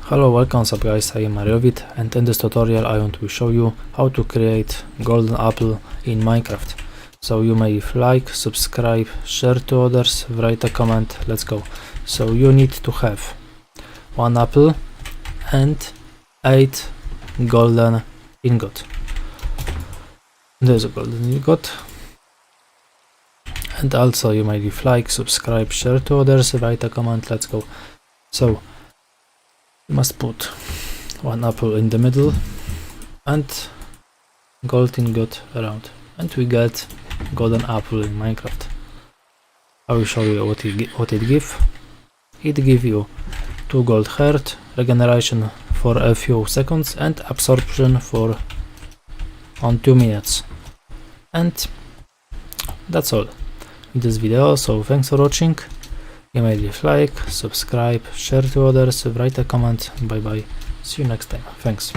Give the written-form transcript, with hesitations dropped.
Hello, welcome up guys, I am Mariovit, and in this tutorial I want to show you how to create golden apple in Minecraft. So you may like, subscribe, share to others, write a comment, let's go. So you need to have 1 apple and 8 golden ingot. There's a golden ingot. And also you may like, subscribe, share to others, write a comment, let's go. So you must put 1 apple in the middle and gold ingot around, and we get golden apple in Minecraft. I will show you what it gives. It gives you 2 gold heart, regeneration for a few seconds, and absorption for 2 minutes. And that's all in this video, so thanks for watching. You may leave like, subscribe, share to others, write a comment. Bye bye, see you next time, thanks.